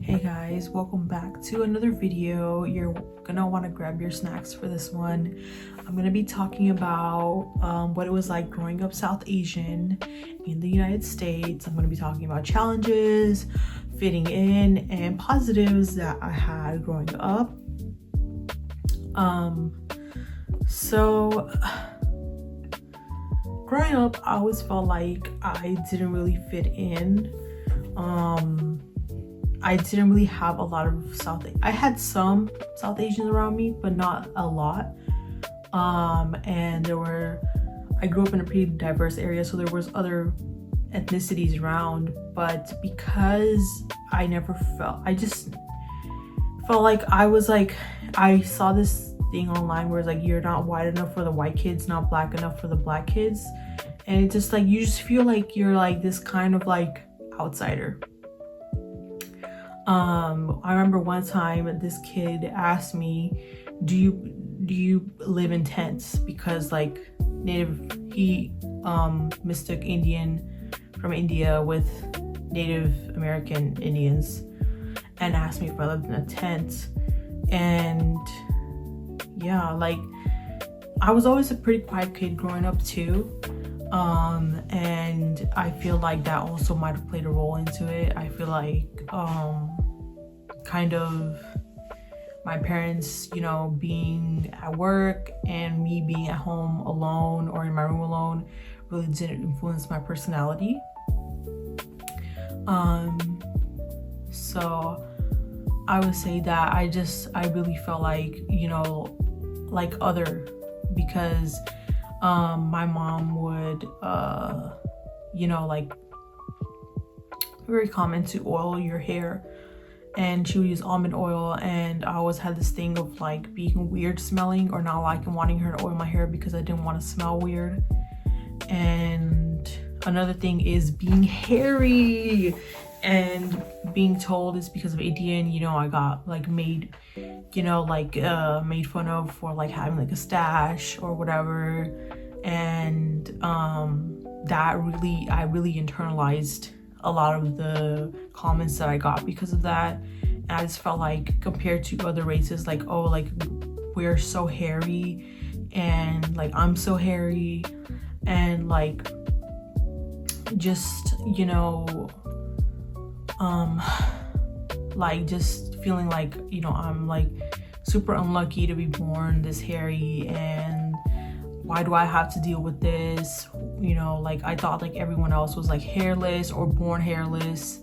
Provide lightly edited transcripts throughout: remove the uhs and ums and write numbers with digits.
Hey guys, welcome back to another video. You're gonna want to grab your snacks for this one. I'm gonna be talking about what it was like growing up South Asian in the United States. I'm gonna be talking about challenges, fitting in, and positives that I had growing up. So growing up, I always felt like I didn't really fit in. I didn't really have a lot of I had some South Asians around me, but not a lot. And I grew up in a pretty diverse area, so there was other ethnicities around, but because I just felt like I saw this thing online where it's like, you're not white enough for the white kids, not black enough for the black kids. And it's just like, you just feel like you're like this kind of like outsider. I remember one time this kid asked me, do you live in tents? Because like he mistook Indian from India with Native American Indians and asked me if I lived in a tent. And yeah, like I was always a pretty quiet kid growing up too. And I feel like that also might have played a role into it. I feel like kind of my parents, being at work and me being at home alone or in my room alone really didn't influence my personality. So I would say that I really felt like, like other, because my mom would like very common to oil your hair, and she would use almond oil, and I always had this thing of like being weird smelling or not liking wanting her to oil my hair because I didn't want to smell weird. And another thing is being hairy and being told it's because of Indian. I got like made fun of for like having like a stash or whatever. And I really internalized a lot of the comments that I got because of that. And I just felt like, compared to other races, like, oh, like we're so hairy and like I'm so hairy, and like just like just feeling like I'm like super unlucky to be born this hairy, and why do I have to deal with this? Like I thought like everyone else was like hairless or born hairless.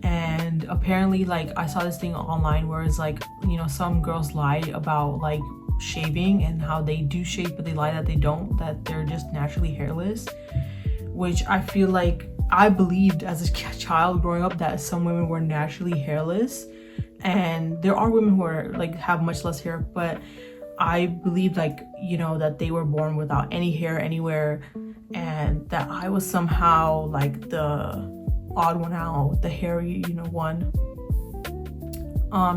And apparently like I saw this thing online where it's like, some girls lied about like shaving and how they do shave, but they lie that they don't, that they're just naturally hairless, which I feel like I believed as a child growing up that some women were naturally hairless, and there are women who are like have much less hair, but I believed like that they were born without any hair anywhere, and that I was somehow like the odd one out, the hairy one.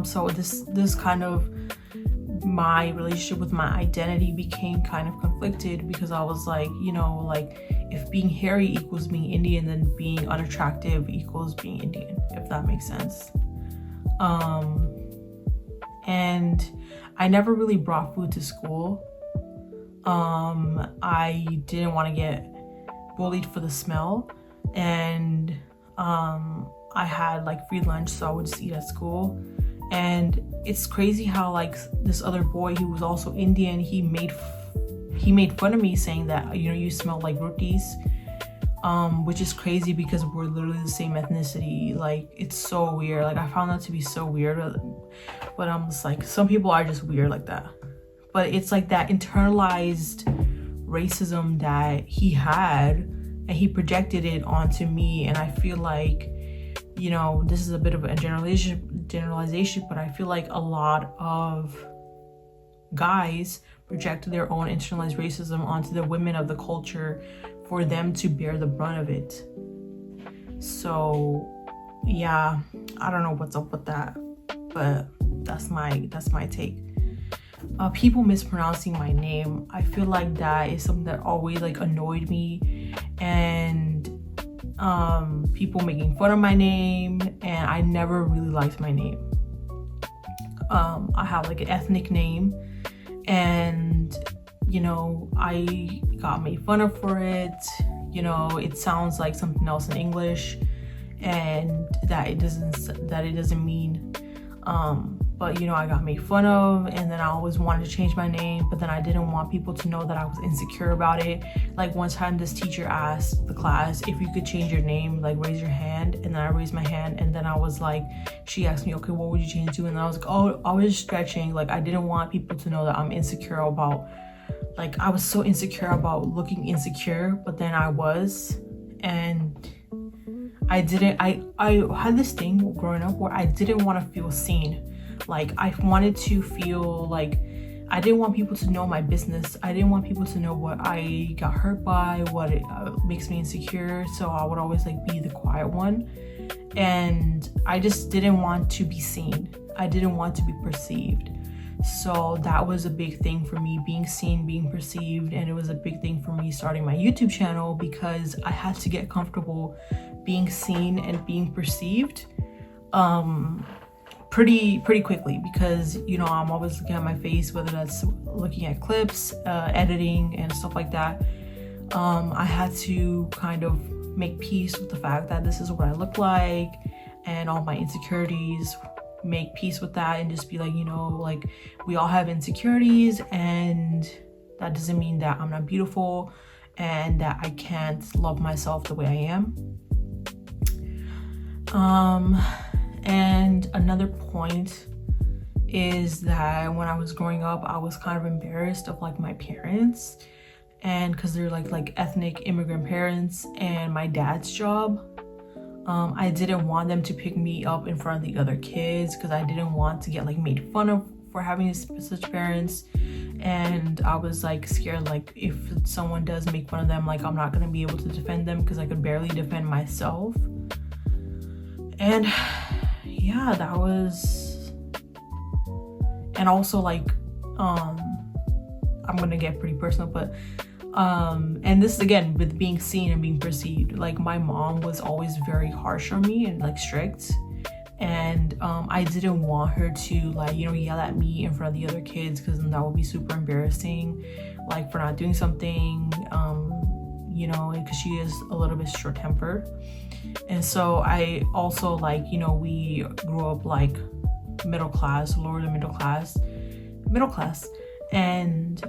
So this kind of, my relationship with my identity became kind of conflicted, because I was like, like if being hairy equals being Indian, then being unattractive equals being Indian, if that makes sense. And I never really brought food to school. I didn't want to get bullied for the smell, and I had like free lunch, so I would just eat at school. And it's crazy how like this other boy who was also Indian, he made fun of me, saying that you smell like rotis, which is crazy because we're literally the same ethnicity. Like it's so weird. Like I found that to be so weird, but I'm just like, some people are just weird like that. But it's like that internalized racism that he had, and he projected it onto me. And I feel like, this is a bit of a generalization, but I feel like a lot of guys project their own internalized racism onto the women of the culture for them to bear the brunt of it. So yeah, I don't know what's up with that, but that's my take. People mispronouncing my name, I feel like that is something that always like annoyed me. And people making fun of my name, and I never really liked my name. I have like an ethnic name, and I got made fun of for it. It sounds like something else in English, and that it doesn't mean. But I got made fun of, and then I always wanted to change my name, but then I didn't want people to know that I was insecure about it. Like one time this teacher asked the class if you could change your name, like raise your hand, and then I raised my hand, and then I was like, she asked me, okay, what would you change to? And I was like, oh, I was just stretching. Like I didn't want people to know that I'm insecure about, like I was so insecure about looking insecure, but then I was. And I had this thing growing up where I didn't want to feel seen. Like I wanted to feel like I didn't want people to know my business. I didn't want people to know what I got hurt by, what it makes me insecure. So I would always like be the quiet one, and I just didn't want to be seen. I didn't want to be perceived. So that was a big thing for me, being seen, being perceived. And it was a big thing for me starting my YouTube channel, because I had to get comfortable being seen and being perceived pretty quickly, because I'm always looking at my face, whether that's looking at clips, editing and stuff like that. I had to kind of make peace with the fact that this is what I look like, and all my insecurities, make peace with that, and just be like, like we all have insecurities, and that doesn't mean that I'm not beautiful and that I can't love myself the way I am. And another point is that when I was growing up, I was kind of embarrassed of like my parents, and because they're like ethnic immigrant parents, and my dad's job, I didn't want them to pick me up in front of the other kids, because I didn't want to get like made fun of for having such parents. And I was like scared, like if someone does make fun of them, like I'm not gonna be able to defend them, because I could barely defend myself. And yeah, that was, and also like I'm gonna get pretty personal, but and this is again with being seen and being perceived. Like my mom was always very harsh on me and like strict, and I didn't want her to like yell at me in front of the other kids, because then that would be super embarrassing, like for not doing something, because she is a little bit short-tempered. And so I also like we grew up like middle class, lower than middle class, and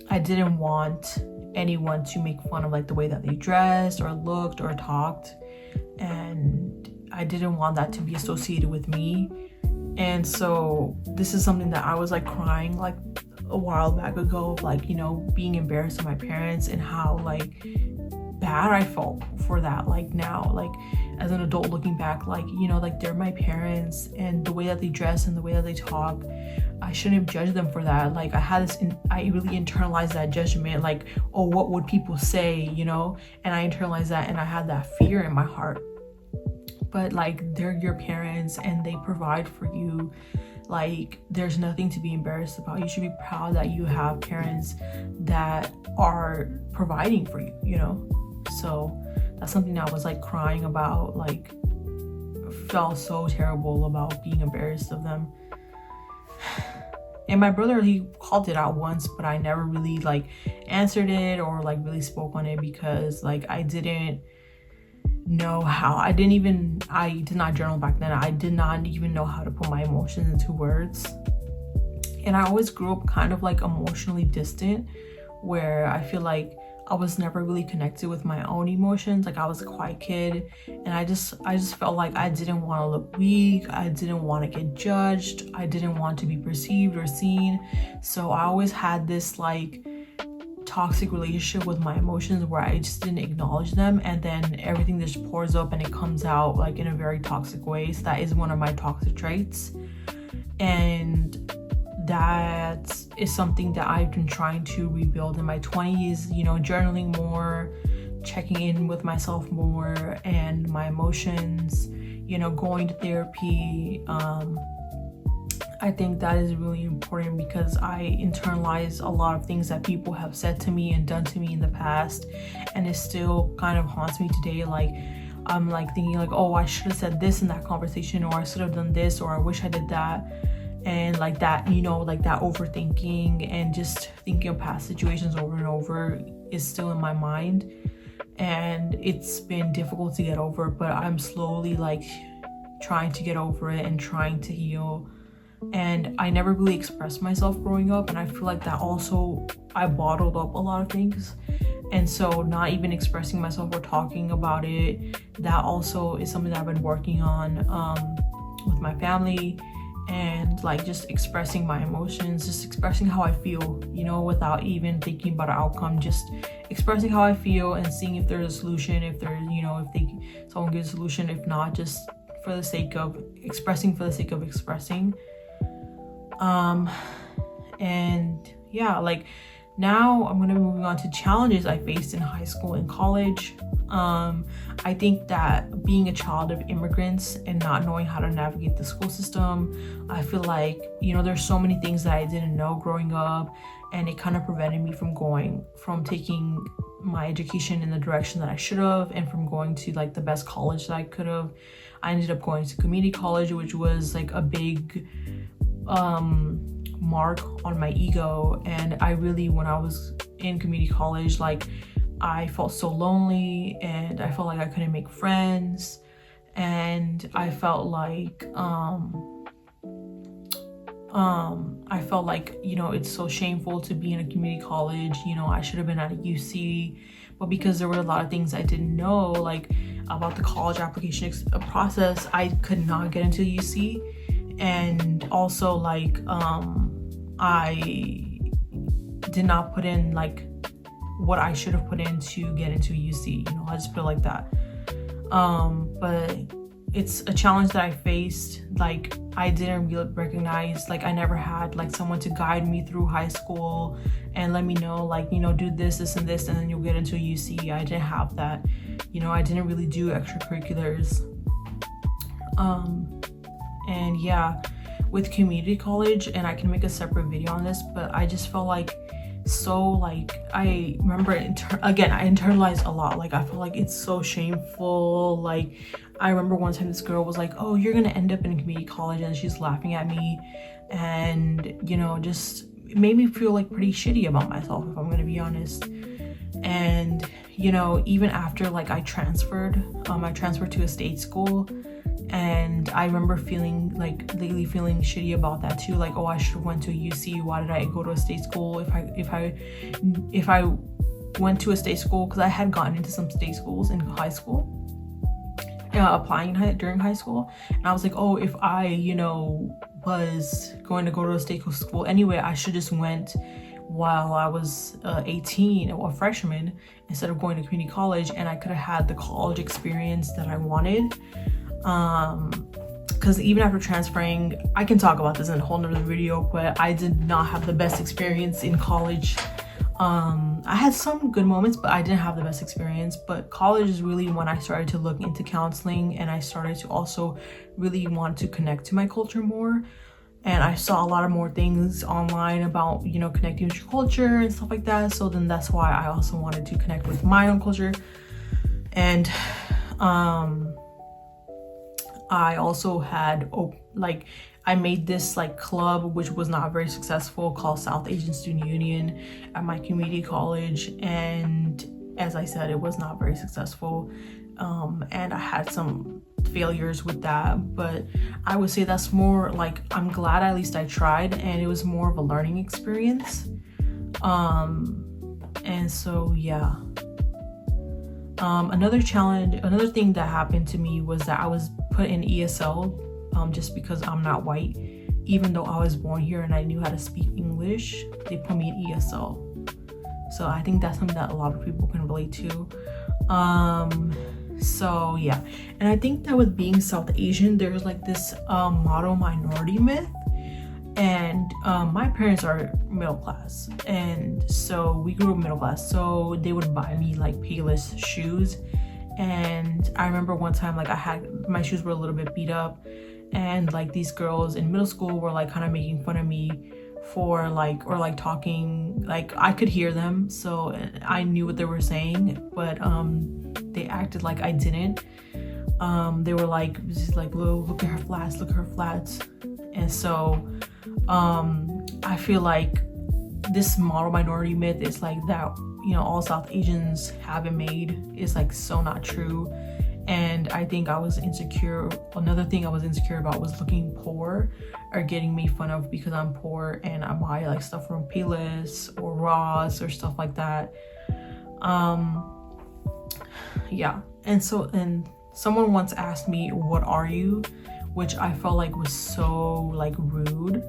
I didn't want anyone to make fun of like the way that they dressed or looked or talked, and I didn't want that to be associated with me. And so this is something that I was like crying like a while back ago, like being embarrassed of my parents, and how like bad I felt for that. Like now, like as an adult looking back, like like they're my parents, and the way that they dress and the way that they talk, I shouldn't have judged them for that. Like I really internalized that judgment, like, oh, what would people say, and I internalized that, and I had that fear in my heart. But like they're your parents and they provide for you. Like there's nothing to be embarrassed about. You should be proud that you have parents that are providing for you, So that's something I was like crying about, like felt so terrible about being embarrassed of them. And my brother, he called it out once, but I never really like answered it or like really spoke on it, because like I didn't know how. I did not journal back then. I did not even know how to put my emotions into words. And I always grew up kind of like emotionally distant, where I feel like I was never really connected with my own emotions. Like I was a quiet kid, and I just felt like I didn't want to look weak. I didn't want to get judged. I didn't want to be perceived or seen. So I always had this like toxic relationship with my emotions, where I just didn't acknowledge them, and then everything just pours up and it comes out like in a very toxic way. So that is one of my toxic traits, and that is something that I've been trying to rebuild in my 20s, journaling more, checking in with myself more and my emotions, going to therapy. I think that is really important because I internalize a lot of things that people have said to me and done to me in the past, and it still kind of haunts me today. Like I'm like thinking like, oh, I should have said this in that conversation, or I should have done this, or I wish I did that. And like that, you know, like that overthinking and just thinking of past situations over and over is still in my mind, and it's been difficult to get over, but I'm slowly like trying to get over it and trying to heal. And I never really expressed myself growing up, and I feel like that also I bottled up a lot of things, and so not even expressing myself or talking about it, that also is something that I've been working on with my family, and like just expressing my emotions, just expressing how I feel, you know, without even thinking about an outcome, just expressing how I feel and seeing if there's a solution, if there's, you know, if someone gives a solution, if not, just for the sake of expressing for the sake of expressing. And yeah, like now I'm gonna be moving on to challenges I faced in high school and college. I think that being a child of immigrants and not knowing how to navigate the school system, I feel like, you know, there's so many things that I didn't know growing up, and it kind of prevented me from taking my education in the direction that I should have, and from going to like the best college that I could have. I ended up going to community college, which was like a big mark on my ego. And I really, when I was in community college, like I felt so lonely, and I felt like I couldn't make friends, and I felt like you know, it's so shameful to be in a community college, you know, I should have been at a UC, but because there were a lot of things I didn't know like about the college application process, I could not get into UC. And also like I did not put in like what I should have put in to get into UC, you know, I just feel like that. But it's a challenge that I faced. Like I didn't really recognize, like I never had like someone to guide me through high school and let me know like, you know, do this and this, and then you'll get into UC. I didn't have that, you know, I didn't really do extracurriculars. And yeah, with community college, and I can make a separate video on this, but I just felt like so like I remember I internalized a lot. Like I feel like it's so shameful. Like I remember one time this girl was like, oh, you're gonna end up in community college, and she's laughing at me, and you know, just it made me feel like pretty shitty about myself, if I'm gonna be honest. And you know, even after like I transferred to a state school, and I remember feeling like lately feeling shitty about that too, like, oh, I should have went to a UC. Why did I go to a state school? If I went to a state school, because I had gotten into some state schools in high school, applying during high school, and I was like, oh, if I, you know, was going to go to a state school anyway, I should just went while I was 18 or a freshman instead of going to community college, and I could have had the college experience that I wanted. Because even after transferring, I can talk about this in a whole nother video, but I did not have the best experience in college. I had some good moments, but I didn't have the best experience. But college is really when I started to look into counseling, and I started to also really want to connect to my culture more. And I saw a lot of more things online about, you know, connecting with your culture and stuff like that. So then that's why I also wanted to connect with my own culture. And I also had I made this like club, which was not very successful, called South Asian Student Union at my community college, and as I said, it was not very successful, and I had some failures with that. But I would say that's more like, I'm glad at least I tried, and it was more of a learning experience. And so yeah. Another thing that happened to me was that I was put in ESL just because I'm not white. Even though I was born here and I knew how to speak English, they put me in ESL. So I think that's something that a lot of people can relate to. So yeah, and I think that with being South Asian, there's like this model minority myth. And my parents are middle class, and so we grew up middle class, so they would buy me like Payless shoes. And I remember one time, like my shoes were a little bit beat up, and like these girls in middle school were like kind of making fun of me for like, or like talking, like I could hear them, so I knew what they were saying, but they acted like I didn't. They were like, just like, look at her flats, look at her flats. And so I feel like this model minority myth is like that, you know, all South Asians have it made is like so not true. And I think I was insecure. Another thing I was insecure about was looking poor or getting made fun of because I'm poor and I buy like stuff from Payless or Ross or stuff like that. Yeah. And someone once asked me, what are you? Which I felt like was so like rude.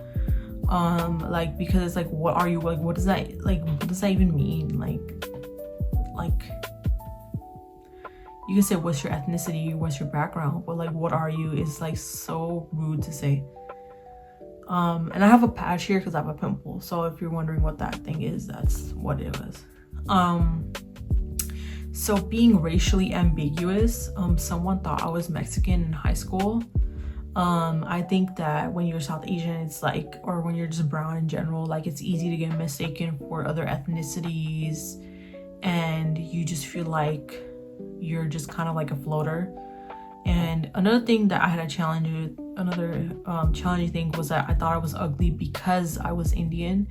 Like, because it's like, what are you? Like, what does that even mean? Like you can say what's your ethnicity, what's your background, but like what are you is like so rude to say. And I have a patch here because I have a pimple, so if you're wondering what that thing is, that's what it was. So being racially ambiguous, someone thought I was Mexican in high school. I think that when you're South Asian, it's like, or when you're just brown in general, like it's easy to get mistaken for other ethnicities, and you just feel like you're just kind of like a floater. And another thing that I had a challenge with, another challenging thing was that I thought I was ugly because I was Indian,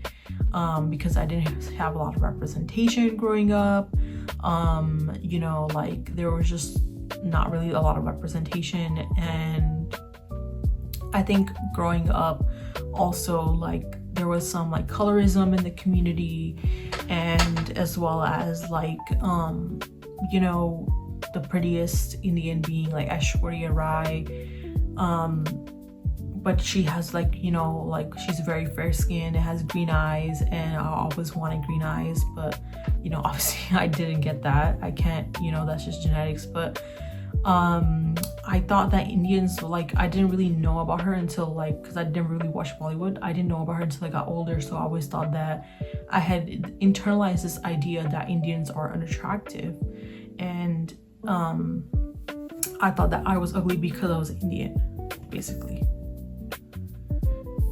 because I didn't have a lot of representation growing up. You know, like there was just not really a lot of representation. And I think growing up also, like there was some like colorism in the community, and as well as like you know, the prettiest Indian being like Aishwarya Rai, but she has like, you know, like she's very fair skinned and has green eyes, and I always wanted green eyes, but you know, obviously I didn't get that. I can't, you know, that's just genetics. But I thought that Indians, like I didn't really know about her until like, because I didn't really watch Bollywood, I didn't know about her until I got older. So I always thought that I had internalized this idea that Indians are unattractive, and I thought that I was ugly because I was Indian, basically.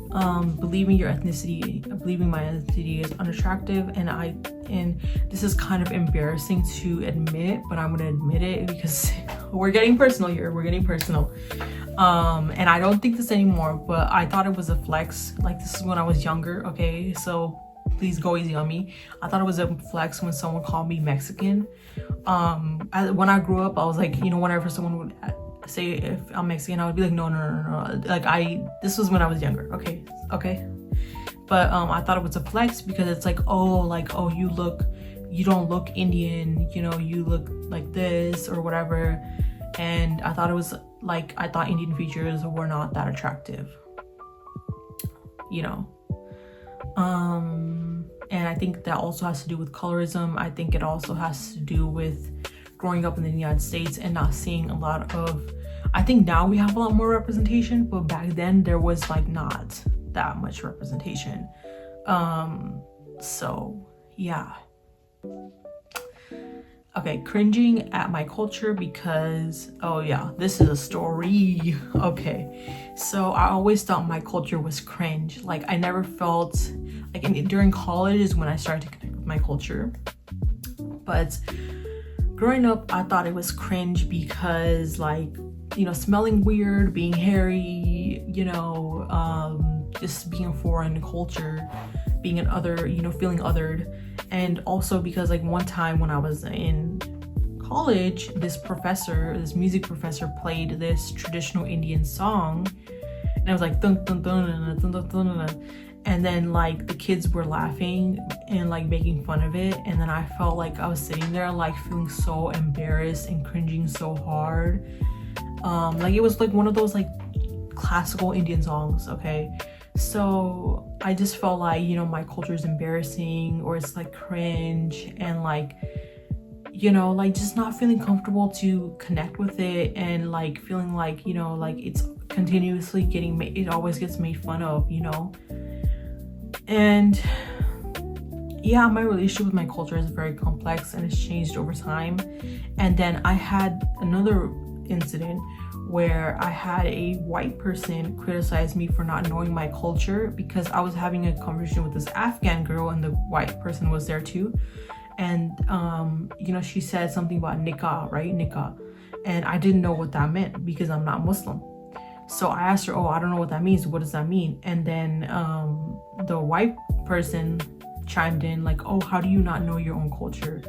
Believing my ethnicity is unattractive, and this is kind of embarrassing to admit, but I'm gonna admit it because we're getting personal here. And I don't think this anymore, but I thought it was a flex. Like, this is when I was younger, okay? So please go easy on me. I thought it was a flex when someone called me Mexican. When I grew up, I was like, you know, whenever someone would say if I'm Mexican, I would be like, no. Like this was when I was younger, okay? But I thought it was a flex because it's like, oh, you don't look Indian, you know, you look like this or whatever. And I thought it was like, I thought Indian features were not that attractive, you know. And I think that also has to do with colorism. I think it also has to do with growing up in the United States and not seeing a lot of, I think now we have a lot more representation, but back then there was like not that much representation. So yeah. Okay, cringing at my culture because, oh yeah, this is a story. Okay, so I always thought my culture was cringe. Like I never felt like during college is when I started to connect with my culture. But growing up, I thought it was cringe because, like, you know, smelling weird, being hairy, you know, just being a foreign culture, being an other, you know, feeling othered. And also because, like, one time when I was in college, this music professor played this traditional Indian song, and I was like, dun, dun, dun, dun, dun, dun, dun, dun. And then like the kids were laughing and like making fun of it, and then I felt like I was sitting there like feeling so embarrassed and cringing so hard. Like it was like one of those like classical Indian songs, okay? So I just felt like, you know, my culture is embarrassing, or it's like cringe, and like, you know, like just not feeling comfortable to connect with it, and like feeling like, you know, like it's continuously it always gets made fun of, you know. And yeah, my relationship with my culture is very complex and it's changed over time. And then I had another incident where I had a white person criticize me for not knowing my culture because I was having a conversation with this Afghan girl and the white person was there too. And she said something about nikah, right? Nikah. And I didn't know what that meant because I'm not Muslim. So I asked her, I don't know what that means. What does that mean? And then the white person chimed in like, how do you not know your own culture?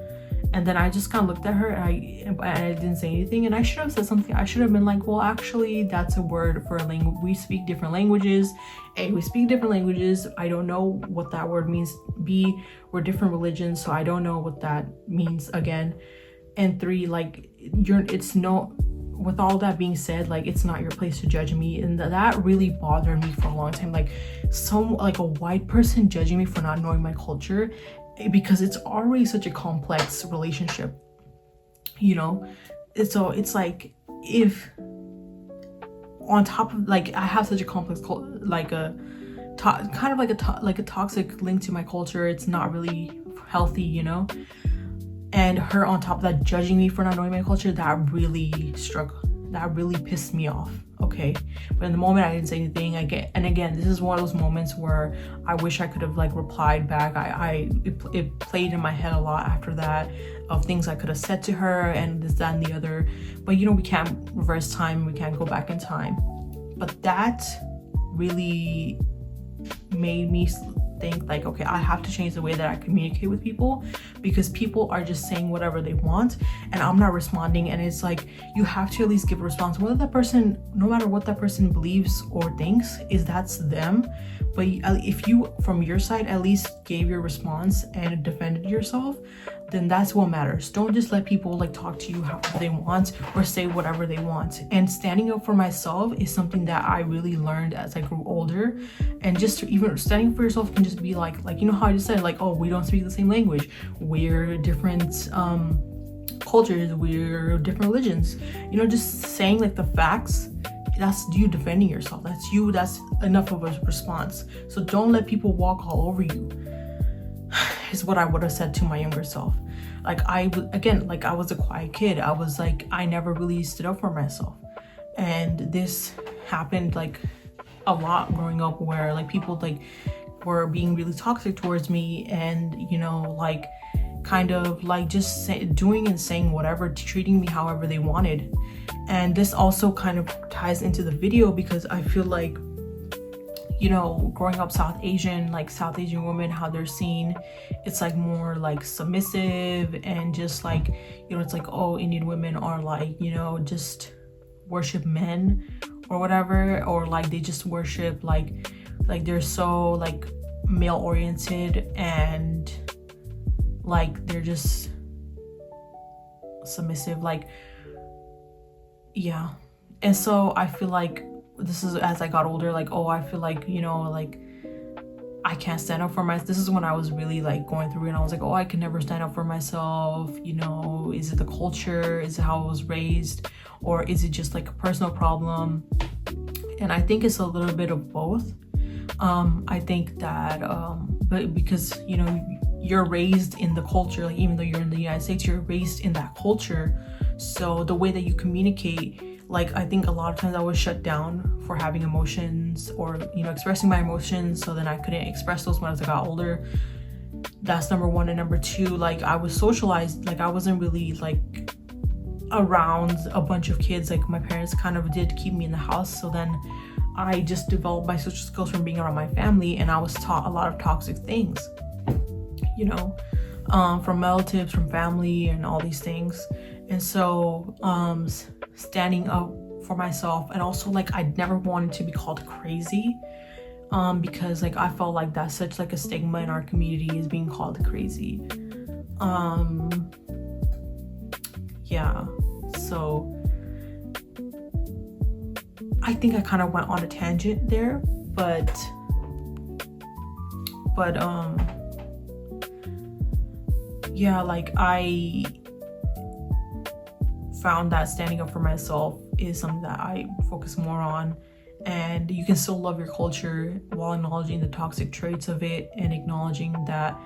And then I just kind of looked at her and I didn't say anything. And I should have said something. I should have been like, well, actually, that's a word for a language. We speak different languages. A, we speak different languages. I don't know what that word means. B, we're different religions, so I don't know what that means again. And 3, like, with all that being said, like, it's not your place to judge me. And that really bothered me for a long time. Like, a white person judging me for not knowing my culture, because it's already such a complex relationship, so it's like, if on top of, like, I have such a complex kind of like a toxic link to my culture, it's not really healthy, and her on top of that judging me for not knowing my culture, that really pissed me off. Okay, but in the moment I didn't say anything. Again, this is one of those moments where I wish I could have like replied back. It played in my head a lot after that, of things I could have said to her and this, that, and the other. But we can't reverse time, we can't go back in time. But that really made me think like, okay, I have to change the way that I communicate with people, because people are just saying whatever they want and I'm not responding. And it's like, you have to at least give a response, whether that person, no matter what that person believes or thinks, that's them. But if you, from your side, at least gave your response and defended yourself, then that's what matters. Don't just let people like talk to you however they want or say whatever they want. And standing up for myself is something that I really learned as I grew older. And just even standing for yourself can just be like how I just said, like, we don't speak the same language, we're different cultures, we're different religions, just saying like the facts. That's you defending yourself. That's enough of a response. So don't let people walk all over you, is what I would have said to my younger self. Like, I was a quiet kid. I was like, I never really stood up for myself. And this happened like a lot growing up, where like people like were being really toxic towards me, and like kind of like just doing and saying whatever, treating me however they wanted. And this also kind of ties into the video, because I feel like, growing up South Asian women, how they're seen, it's like more like submissive, and just like, it's like, Indian women are like, just worship men or whatever, or like they just worship like they're so like male oriented, and like they're just submissive, like, yeah. And so I feel like this is, as I got older, like, I feel like, like I can't stand up for myself. This is when I was really like going through it, and I was like, I can never stand up for myself. Is it the culture? Is it how I was raised? Or is it just like a personal problem? And I think it's a little bit of both. I think that, but because, you're raised in the culture, like even though you're in the United States, you're raised in that culture. So the way that you communicate, like, I think a lot of times I was shut down for having emotions or, expressing my emotions. So then I couldn't express those when I got older. That's number one. And number two, like, I was socialized, like I wasn't really like around a bunch of kids. Like my parents kind of did keep me in the house. So then I just developed my social skills from being around my family, and I was taught a lot of toxic things, from relatives, from family, and all these things. And so standing up for myself, and also like I never wanted to be called crazy, because like I felt like that's such like a stigma in our community, is being called crazy. Yeah, so I think I kind of went on a tangent there, but yeah, like I found that standing up for myself is something that I focus more on. And you can still love your culture while acknowledging the toxic traits of it, and acknowledging that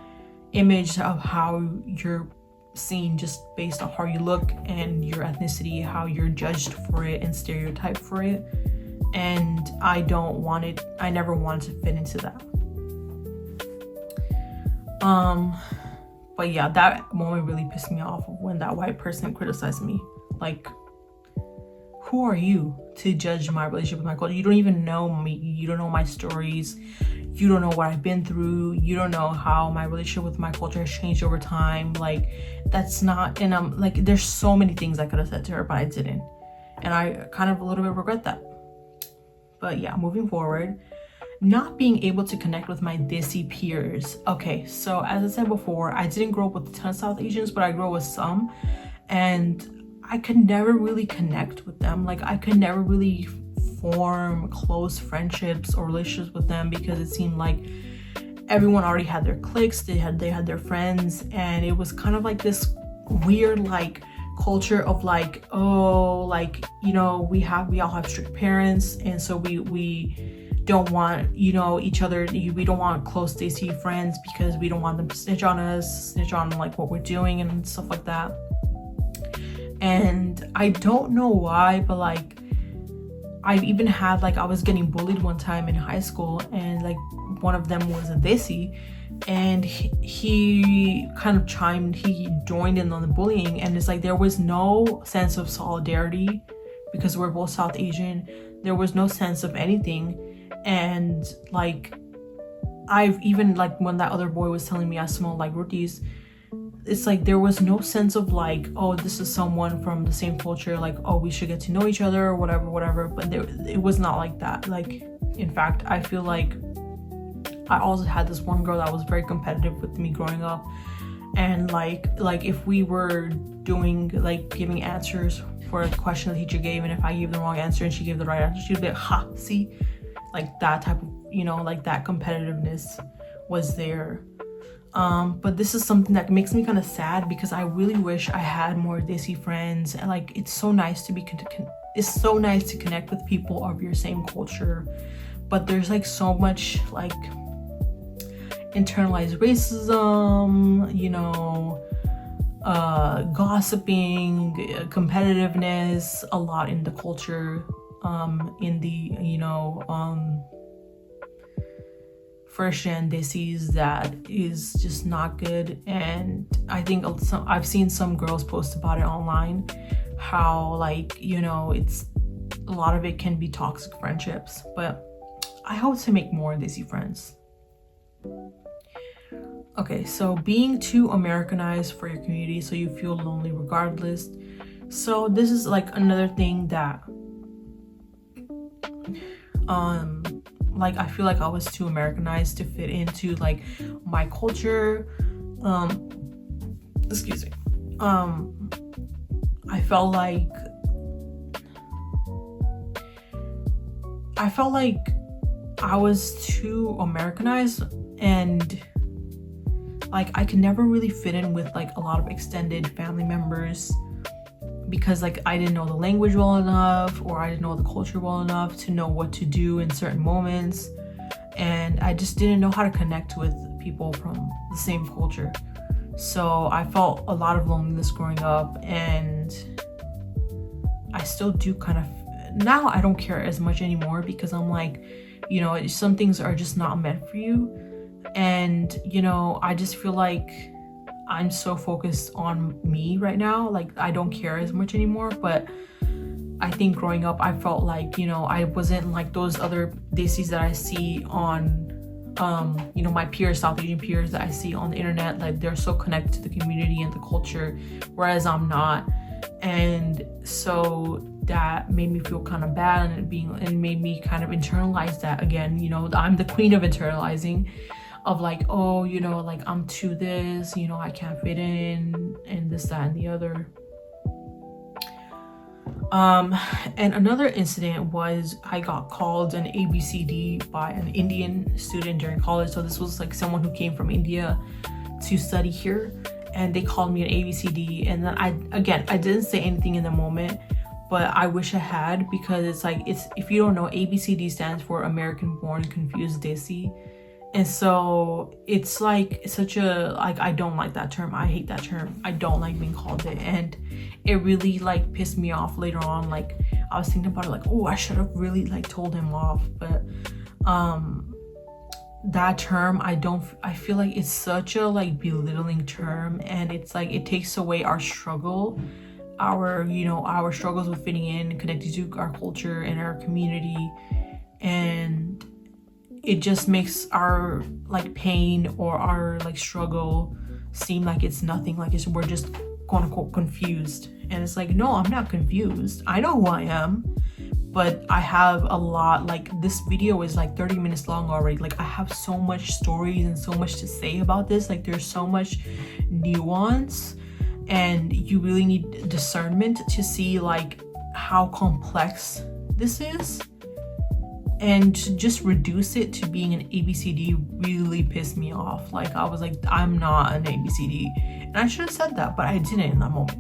image of how you're seen just based on how you look and your ethnicity, how you're judged for it and stereotyped for it. And I never wanted to fit into that. But yeah, that moment really pissed me off when that white person criticized me. Like, who are you to judge my relationship with my culture? You don't even know me. You don't know my stories. You don't know what I've been through. You don't know how my relationship with my culture has changed over time. Like, that's not, and I'm like, there's so many things I could have said to her, but I didn't. And I kind of a little bit regret that. But yeah, moving forward, not being able to connect with my Desi peers. Okay, so as I said before, I didn't grow up with a ton of South Asians, but I grew up with some, and I could never really connect with them. Like, I could never really form close friendships or relationships with them because it seemed like everyone already had their cliques, they had their friends, and it was kind of like this weird like culture of like, oh, like, you know, we all have strict parents, and so we don't want, you know, each other, we don't want close Desi friends because we don't want them to snitch on like what we're doing and stuff like that. And I don't know why, but like, I've even had, like, I was getting bullied one time in high school, and like one of them was a Desi, and he joined in on the bullying. And it's like, there was no sense of solidarity because we're both South Asian. There was no sense of anything. And like, I've even, like, when that other boy was telling me I smell like rotis, it's like there was no sense of like, oh, this is someone from the same culture, like, oh, we should get to know each other or whatever. But it was not like that. Like, in fact, I feel like I also had this one girl that was very competitive with me growing up, and like if we were doing, like, giving answers for a question the teacher gave, and if I gave the wrong answer and she gave the right answer, she'd be like, ha, see, like that type of, you know, like that competitiveness was there. But this is something that makes me kind of sad because I really wish I had more Desi friends. And like, it's so nice to connect with people of your same culture, but there's like so much like internalized racism, you know, gossiping, competitiveness a lot in the culture, in the, you know, first gen Desis, that is just not good. And I think I've seen some girls post about it online, how, like, you know, it's a lot of it can be toxic friendships. But I hope to make more Desi friends. Okay, so being too Americanized for your community, so you feel lonely regardless. So this is like another thing that like, I feel like I was too Americanized to fit into like my culture. Excuse me. I felt like I was too Americanized, and like I could never really fit in with like a lot of extended family members because like I didn't know the language well enough, or I didn't know the culture well enough to know what to do in certain moments, and I just didn't know how to connect with people from the same culture. So I felt a lot of loneliness growing up, and I still do kind of. Now I don't care as much anymore because I'm like, you know, some things are just not meant for you. And, you know, I just feel like I'm so focused on me right now. Like, I don't care as much anymore. But I think growing up, I felt like, you know, I wasn't like those other Desis that I see on, you know, my peers, South Asian peers that I see on the internet. Like, they're so connected to the community and the culture, whereas I'm not. And so that made me feel kind of bad, and made me kind of internalize that again. You know, I'm the queen of internalizing, of like, oh, you know, like I'm too this, you know, I can't fit in, and this, that, and the other. And another incident was I got called an ABCD by an Indian student during college. So this was like someone who came from India to study here, and they called me an ABCD. And then I didn't say anything in the moment, but I wish I had, because it's like, if you don't know, ABCD stands for American Born Confused Desi. And so it's like such a, like, I don't like that term. I hate that term. I don't like being called it. And it really like pissed me off later on. Like I was thinking about it, like, oh, I should have really like told him off. But that term, I feel like it's such a like belittling term, and it's like it takes away our struggle, our struggles with fitting in, connecting to our culture and our community. And it just makes our like pain or our like struggle seem like it's nothing, like we're just quote unquote confused. And it's like, no, I'm not confused. I know who I am, but I have a lot, like this video is like 30 minutes long already. Like I have so much stories and so much to say about this. Like there's so much nuance, and you really need discernment to see like how complex this is. And to just reduce it to being an ABCD really pissed me off. Like I was like, I'm not an ABCD, and I should have said that, but I didn't in that moment.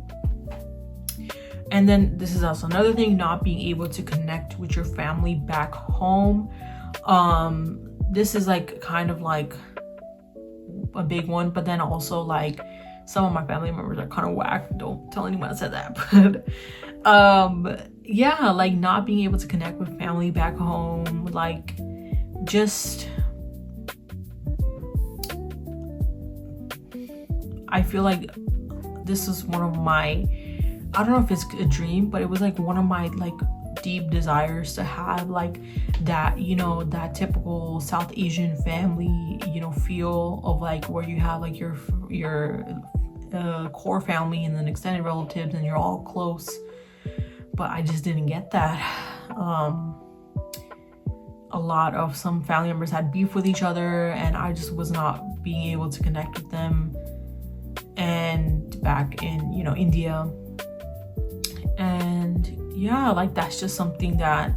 And then this is also another thing, not being able to connect with your family back home. This is like kind of like a big one, but then also like some of my family members are kind of whack. Don't tell anyone I said that. But yeah, like not being able to connect with family back home, like just, I feel like this is one of my, I don't know if it's a dream, but it was like one of my like deep desires to have like that, that typical South Asian family, feel of like where you have like your core family and then extended relatives and you're all close. But I just didn't get that. A lot of some family members had beef with each other, and I just was not being able to connect with them. And back in, India. And yeah, like that's just something that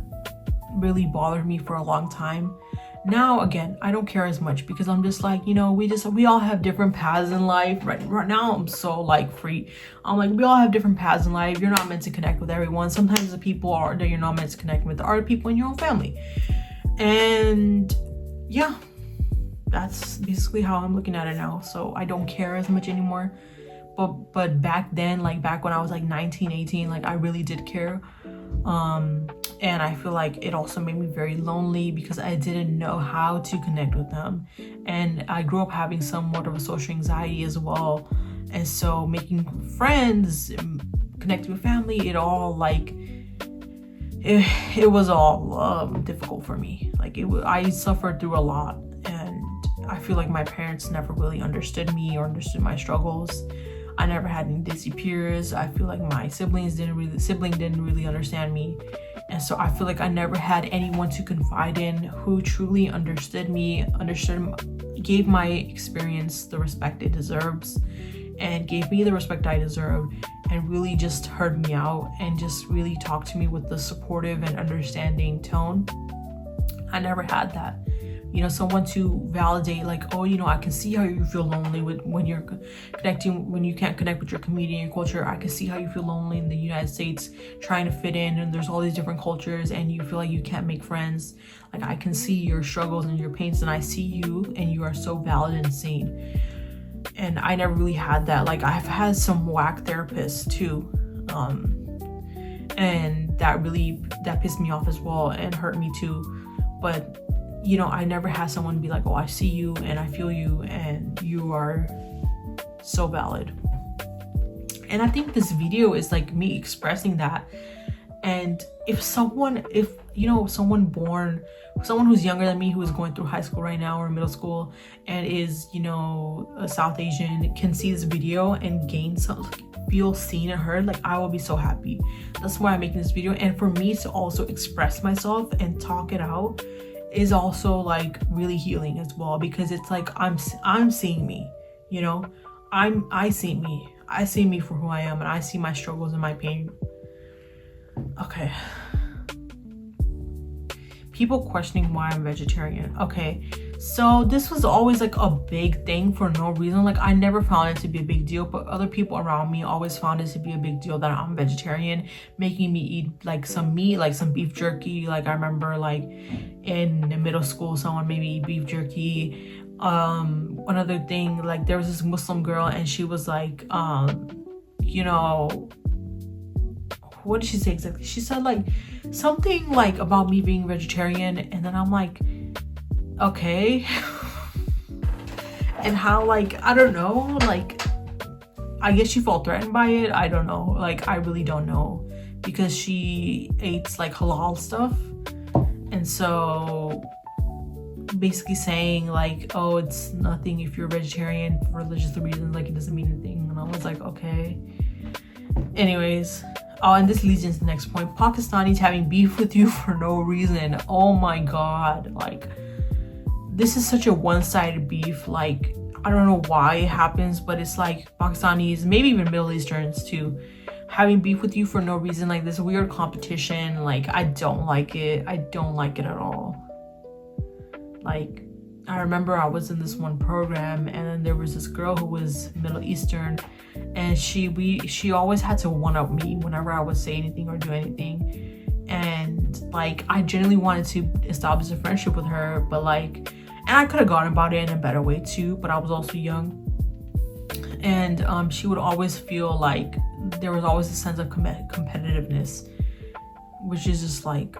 really bothered me for a long time. Now, again, I don't care as much because I'm just like, we all have different paths in life. Right now, I'm so like free. I'm like, we all have different paths in life. You're not meant to connect with everyone. Sometimes the people that you're not meant to connect with are the people in your own family. And yeah, that's basically how I'm looking at it now. So I don't care as much anymore. But back then, like back when I was like 19, 18, like I really did care. And I feel like it also made me very lonely because I didn't know how to connect with them. And I grew up having somewhat of a social anxiety as well. And so making friends, connecting with family, it all like, it was all difficult for me. Like I suffered through a lot, and I feel like my parents never really understood me or understood my struggles. I never had any Desi peers. I feel like my sibling didn't really understand me. And so I feel like I never had anyone to confide in who truly understood me, gave my experience the respect it deserves, and gave me the respect I deserved, and really just heard me out and just really talked to me with the supportive and understanding tone. I never had that. Someone to validate like, oh, I can see how you feel lonely when you can't connect with your community and your culture. I can see how you feel lonely in the United States trying to fit in, and there's all these different cultures and you feel like you can't make friends. Like I can see your struggles and your pains, and I see you, and you are so valid and seen. And I never really had that. Like I've had some whack therapists too, and that pissed me off as well and hurt me too. But I never had someone be like, oh, I see you and I feel you and you are so valid. And I think this video is like me expressing that. And if someone who's younger than me, who is going through high school right now or middle school and is, a South Asian, can see this video and feel seen and heard, like I will be so happy. That's why I'm making this video. And for me to also express myself and talk it out is also like really healing as well, because it's like I'm seeing me, I see me for who I am, and I see my struggles and my pain. Okay, people questioning why I'm vegetarian. Okay, so this was always like a big thing for no reason. Like I never found it to be a big deal, but other people around me always found it to be a big deal that I'm vegetarian, making me eat like some meat, like some beef jerky. Like I remember like in middle school someone made me eat beef jerky. Another thing, like there was this Muslim girl and she was like, you know, what did she say exactly? She said like something like about me being vegetarian, and then I'm like, okay. And how, like, I don't know, like, I guess she felt threatened by it. I don't know, like, I really don't know, because she ate like halal stuff. And so basically saying like, oh, it's nothing if you're vegetarian for religious reasons, like it doesn't mean anything. And I was like, okay. Anyways, oh, and this leads into the next point. Pakistanis having beef with you for no reason. Oh my god, like, this is such a one-sided beef. Like, I don't know why it happens, but it's like Pakistanis, maybe even Middle Easterns too, having beef with you for no reason, like this weird competition. Like, I don't like it. I don't like it at all. Like, I remember I was in this one program, and then there was this girl who was Middle Eastern, and she always had to one-up me whenever I would say anything or do anything. And like, I genuinely wanted to establish a friendship with her, but like, and I could have gone about it in a better way too, but I was also young. And she would always feel like there was always a sense of competitiveness, which is just like,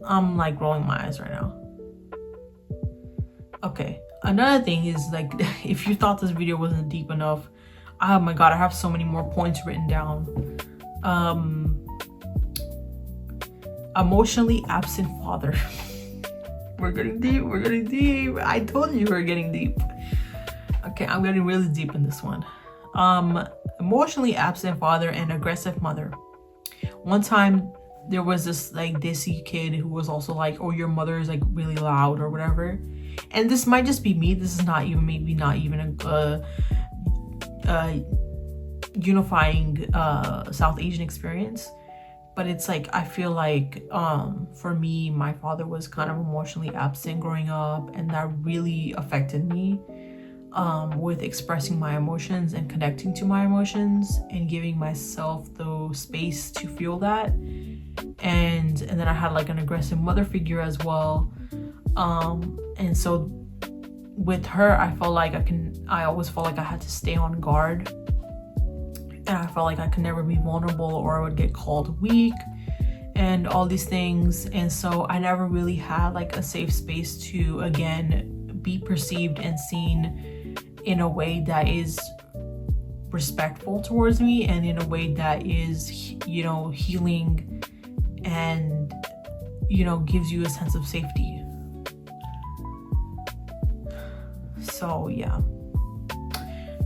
I'm like rolling my eyes right now. Okay, another thing is like, if you thought this video wasn't deep enough, oh my god, I have so many more points written down. Emotionally absent father. We're getting deep. I told you we're getting deep. Okay, I'm getting really deep in this one. Emotionally absent father and aggressive mother. One time there was this like Desi kid who was also like, oh, your mother is like really loud or whatever. And this might just be me. This is not even, maybe not even a unifying South Asian experience. But it's like, I feel like for me, my father was kind of emotionally absent growing up, and that really affected me with expressing my emotions and connecting to my emotions and giving myself the space to feel that. And then I had like an aggressive mother figure as well. And so with her, I felt like I always felt like I had to stay on guard. And I felt like I could never be vulnerable, or I would get called weak and all these things. And so I never really had like a safe space to, again, be perceived and seen in a way that is respectful towards me, and in a way that is, you know, healing and, you know, gives you a sense of safety. So yeah.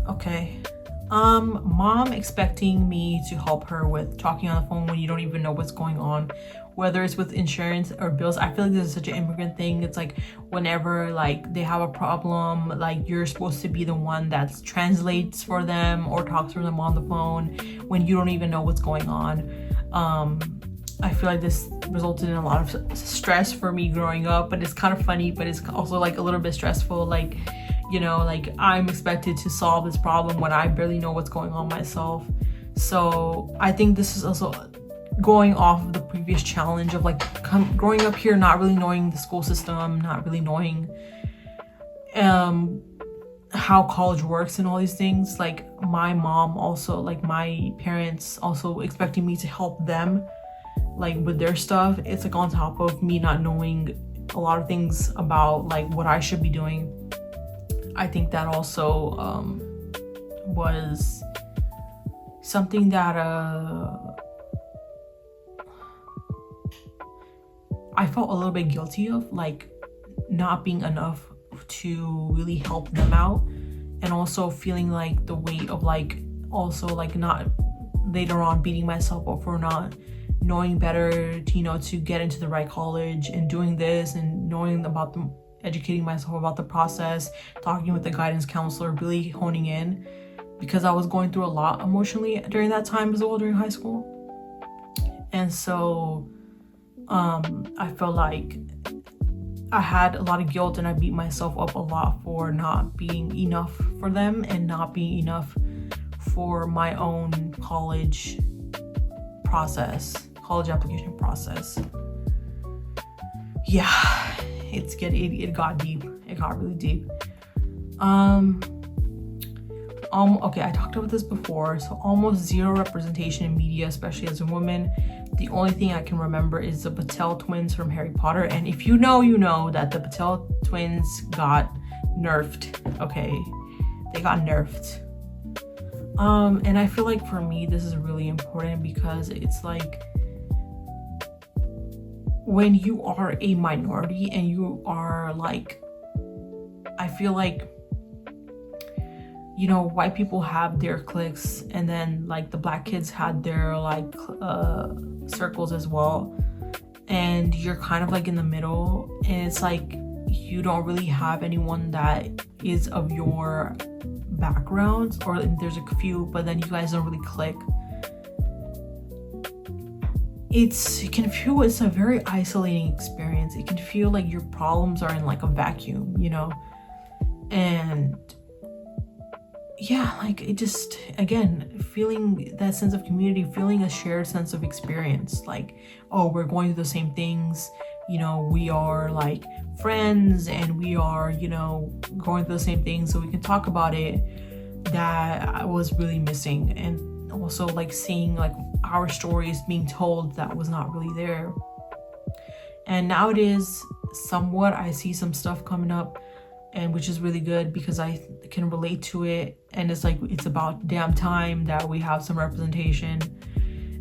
Okay. Mom expecting me to help her with talking on the phone when you don't even know what's going on, whether it's with insurance or bills. I feel like this is such an immigrant thing. It's like, whenever like they have a problem, like you're supposed to be the one that translates for them or talks to them on the phone when you don't even know what's going on. I feel like this resulted in a lot of stress for me growing up, but it's kind of funny, but it's also like a little bit stressful. Like, you know, like I'm expected to solve this problem when I barely know what's going on myself. So I think this is also going off of the previous challenge of like growing up here, not really knowing the school system, not really knowing how college works and all these things. Like my mom also, like my parents also expecting me to help them like with their stuff. It's like on top of me not knowing a lot of things about like what I should be doing. I think that also was something that I felt a little bit guilty of, like not being enough to really help them out, and also feeling like the weight of like also like not later on beating myself up for not knowing better to, you know, to get into the right college and doing this and knowing about the educating myself about the process, talking with the guidance counselor, really honing in, because I was going through a lot emotionally during that time as well, during high school. And so I felt like I had a lot of guilt, and I beat myself up a lot for not being enough for them and not being enough for my own college application process. Yeah, it got deep. It got really deep. Okay, I talked about this before. So almost zero representation in media, especially as a woman. The only thing I can remember is the Patel twins from Harry Potter. And if you know that the Patel twins got nerfed. Okay, they got nerfed. And I feel like for me, this is really important because it's like when you are a minority and you are like, I feel like, you know, white people have their cliques and then like the black kids had their like circles as well, and you're kind of like in the middle, and it's like you don't really have anyone that is of your background, or there's a few, but then you guys don't really click. It can feel, it's a very isolating experience. It can feel like your problems are in like a vacuum, you know? And yeah, like it just, again, feeling that sense of community, feeling a shared sense of experience, like, oh, we're going through the same things, you know, we are like friends and we are, you know, going through the same things, so we can talk about it. That I was really missing. And also like seeing like our stories being told, that was not really there. And now it is somewhat, I see some stuff coming up, and which is really good because I can relate to it, and it's like it's about damn time that we have some representation,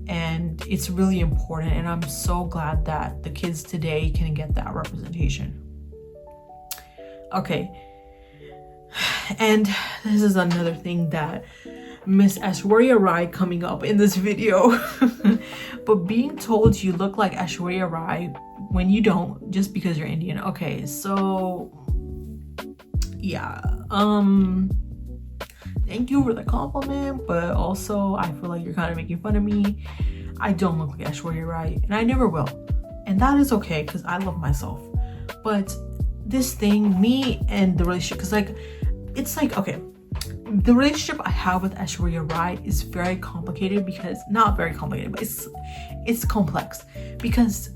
and it's really important, and I'm so glad that the kids today can get that representation. Okay, and this is another thing that Miss Aishwarya Rai coming up in this video. But being told you look like Aishwarya Rai when you don't, just because you're Indian. Okay, so yeah, thank you for the compliment, but also I feel like you're kind of making fun of me. I don't look like Aishwarya Rai, and I never will, and that is okay because I love myself. But this thing, me and the relationship, because like it's like, okay, the relationship I have with Aishwarya Rai is very complicated, because not very complicated, but it's complex, because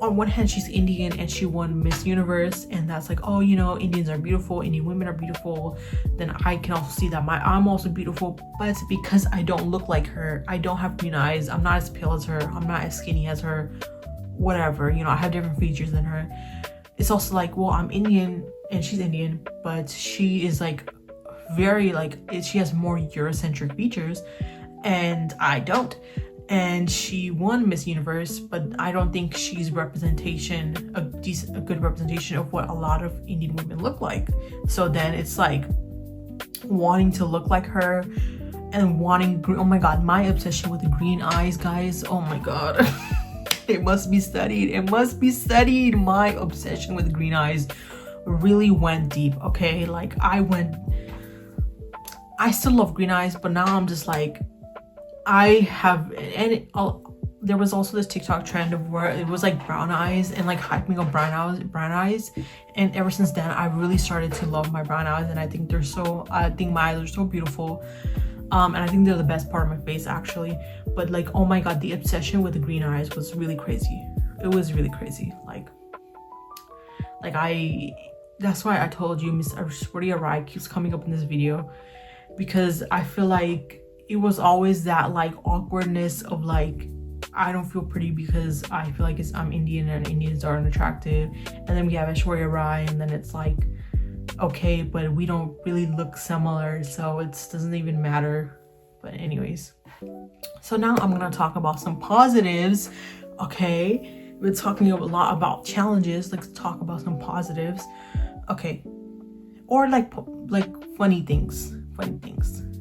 on one hand she's Indian and she won Miss Universe, and that's like, oh, you know, Indians are beautiful, Indian women are beautiful. Then I can also see that I'm also beautiful, but because I don't look like her, I don't have green eyes, I'm not as pale as her, I'm not as skinny as her, whatever, you know, I have different features than her. It's also like, well, I'm Indian and she's Indian, but she is like very like, she has more Eurocentric features and I don't. And she won Miss Universe, but I don't think she's representation, a good representation of what a lot of Indian women look like. So then it's like wanting to look like her and wanting, oh my god, my obsession with the green eyes, guys, oh my god. It must be studied, it must be studied. My obsession with green eyes really went deep, okay? Like I still love green eyes, but now I'm just like, there was also this TikTok trend of where it was like brown eyes and like hyping up brown eyes, and ever since then I really started to love my brown eyes, and I think my eyes are so beautiful, and I think they're the best part of my face actually. But like, oh my god, the obsession with the green eyes was really crazy. It was really crazy. Like that's why I told you Miss Aishwarya Rai keeps coming up in this video, because I feel like it was always that like awkwardness of like, I don't feel pretty because I feel like I'm Indian and Indians are unattractive, and then we have Aishwarya Rai, and then it's like, okay, but we don't really look similar, so it doesn't even matter. But anyways, so now I'm gonna talk about some positives. Okay, we're talking a lot about challenges, let's talk about some positives. Okay, or like funny things.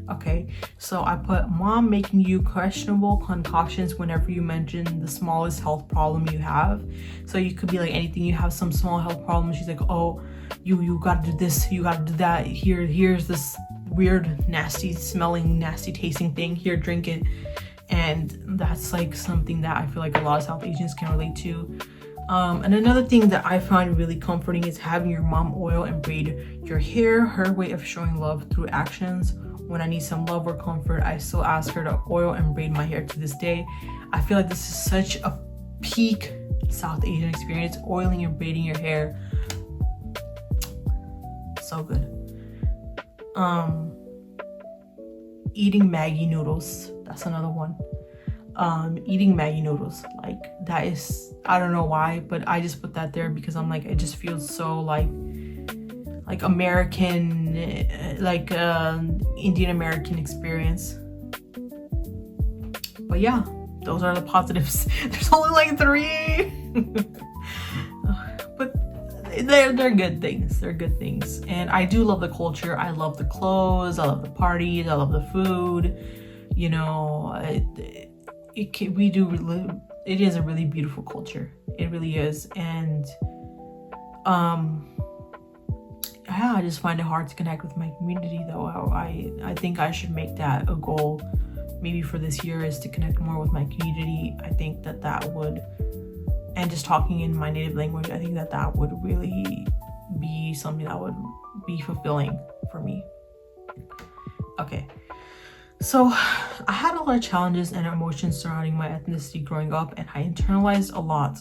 Okay, so I put, mom making you questionable concoctions whenever you mention the smallest health problem you have. So you could be like anything, you have some small health problem, she's like, oh, you gotta do this, you gotta do that, here's this weird nasty smelling, nasty tasting thing, here, drink it. And that's like something that I feel like a lot of South Asians can relate to. And another thing that I find really comforting is having your mom oil and braid your hair, her way of showing love through actions. When I need some love or comfort, I still ask her to oil and braid my hair to this day. I feel like this is such a peak South Asian experience, oiling and braiding your hair. So good. Eating Maggie noodles, that's another one. Eating Maggie noodles, like that is, I don't know why, but I just put that there because I'm like, it just feels so like American, like Indian American experience. But yeah, those are the positives. There's only like 3. But they're good things. They're good things. And I do love the culture. I love the clothes. I love the parties. I love the food. You know, it is a really beautiful culture. It really is. And yeah, I just find it hard to connect with my community though. I think I should make that a goal maybe for this year, is to connect more with my community. I think that would, and just talking in my native language, I think that would really be something that would be fulfilling for me. Okay, so I had a lot of challenges and emotions surrounding my ethnicity growing up, and I internalized a lot.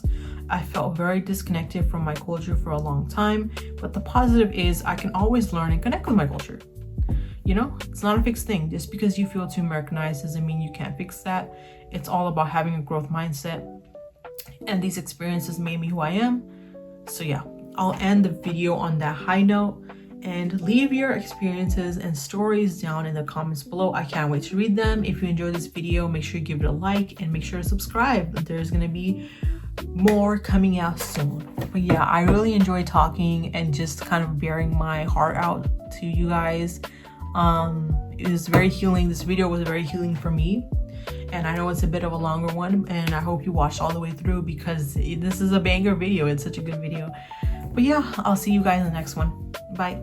I felt very disconnected from my culture for a long time, but the positive is I can always learn and connect with my culture. You know, it's not a fixed thing. Just because you feel too Americanized doesn't mean you can't fix that. It's all about having a growth mindset. And these experiences made me who I am. So yeah, I'll end the video on that high note, and leave your experiences and stories down in the comments below. I can't wait to read them. If you enjoyed this video, make sure you give it a like and make sure to subscribe. There's gonna be more coming out soon. But yeah, I really enjoy talking and just kind of bearing my heart out to you guys. It was very healing. This video was very healing for me, and I know it's a bit of a longer one, and I hope you watched all the way through because this is a banger video. It's such a good video. But yeah, I'll see you guys in the next one. Bye.